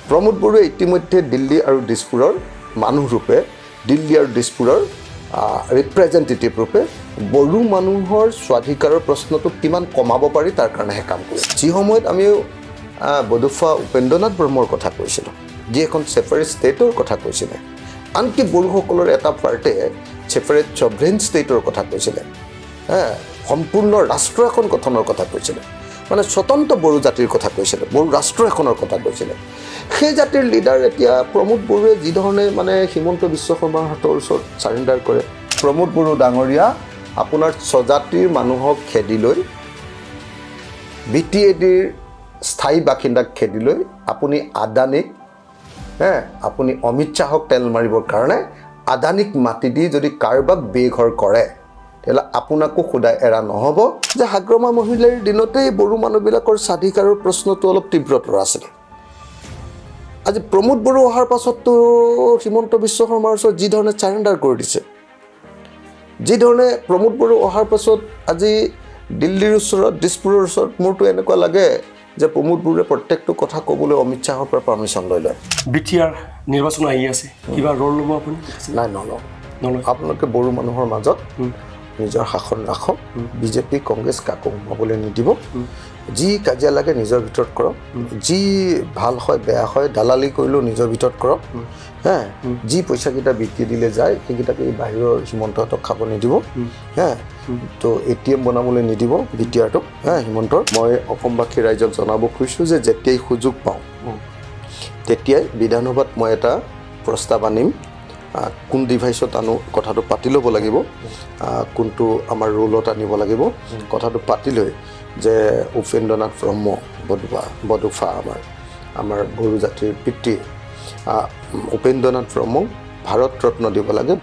প্ৰমোদ বড়োৱে ইতিমধ্যে দিল্লী আৰু দিছপুৰৰ মানুহ ৰূপে দিল্লী আৰু দিছপুৰৰ ৰিপ্ৰেজেণ্টেটিভ ৰূপে বড়ো মানুহৰ স্বাধিকাৰৰ প্ৰশ্নটো কিমান কমাব পাৰি তাৰ কাৰণেহে কাম কৰিছে যি সময়ত আমি বডোফা উপেন্দ্ৰনাথ ব্ৰহ্মৰ কথা কৈছিলোঁ যি এখন ছেপাৰেট ষ্টেটৰ কথা কৈছিলে আনকি বড়োসকলৰ এটা পাৰ্টে ছেপাৰেট ছভৰেইন ষ্টেটৰ কথা কৈছিলে সম্পূৰ্ণ ৰাষ্ট্ৰ এখন গঠনৰ কথা কৈছিলে মানে স্বতন্ত্ৰ বড়ো জাতিৰ কথা কৈছিলে বড়ো ৰাষ্ট্ৰ এখনৰ কথা কৈছিলে সেই জাতিৰ লিডাৰ এতিয়া প্ৰমোদ বড়োৱে যি ধৰণে মানে হিমন্ত বিশ্ব শৰ্মাৰ হাতৰ ওচৰত চাৰেণ্ডাৰ কৰে প্ৰমোদ বড়ো ডাঙৰীয়া আপোনাৰ স্বজাতিৰ মানুহক খেদি লৈ BTADৰ স্থায়ী বাসিন্দাক খেদি লৈ আপুনি আদানীক আপুনি অমিত শ্বাহক তেল মাৰিবৰ কাৰণে আদানীক মাটি দি যদি কাৰোবাক বেঘৰ কৰে তেলা আপোনাকো খুদাই এৰা নহব যে হাগ্ৰমা মহিলাৰ দিনতেই বড়ো মানুহবিলাকৰ স্বাধিকাৰৰ প্ৰশ্নটো অলপ তীব্ৰতৰ আছিল আজি প্ৰমোদ বড়ো অহাৰ পাছততো হিমন্ত বিশ্ব শৰ্মাৰ ওচৰত যি ধৰণে চাৰেণ্ডাৰ কৰি দিছে যি ধৰণে প্ৰমোদ বড়ো অহাৰ পাছত আজি দিল্লীৰ ওচৰত দিছপুৰৰ ওচৰত মোৰতো এনেকুৱা লাগে যে প্ৰমোদ বড়োৱে প্ৰত্যেকটো কথা ক'বলৈ অমিত শ্বাহৰ পৰা পাৰ্মিশ্যন লৈ লয় BTR নিৰ্বাচন আহি আছে কিবা ৰ'ল ল'ব আপুনি নাই নলওঁ আপোনালোকে বড়ো মানুহৰ মাজত নিজৰ শাসন ৰাখক বিজেপি কংগ্ৰেছ কাকো সোমাবলৈ নিদিব যি কাজিয়া লাগে নিজৰ ভিতৰত কৰক যি ভাল হয় বেয়া হয় দালালি কৰিলেও নিজৰ ভিতৰত কৰক যি পইচাকেইটা বিক্ৰী দিলে যায় সেইকেইটাকে বাহিৰৰ হিমন্তহঁতক খাব নিদিব তো ATM বনাবলৈ নিদিব BTRটো হিমন্তৰ মই অসমবাসী ৰাইজক জনাব খুজিছোঁ যে যেতিয়াই সুযোগ পাওঁ তেতিয়াই বিধানসভাত মই এটা প্ৰস্তাৱ আনিম কোন ডিভাইচত আনো কথাটো পাতি ল'ব লাগিব কোনটো আমাৰ ৰোলত আনিব লাগিব কথাটো পাতি লৈ যে উপেন্দ্ৰনাথ ব্ৰহ্ম বডোফা আমাৰ বড়ো জাতিৰ পিতৃ উপেন্দ্ৰনাথ ব্ৰহ্মক ভাৰত ৰত্ন দিব লাগে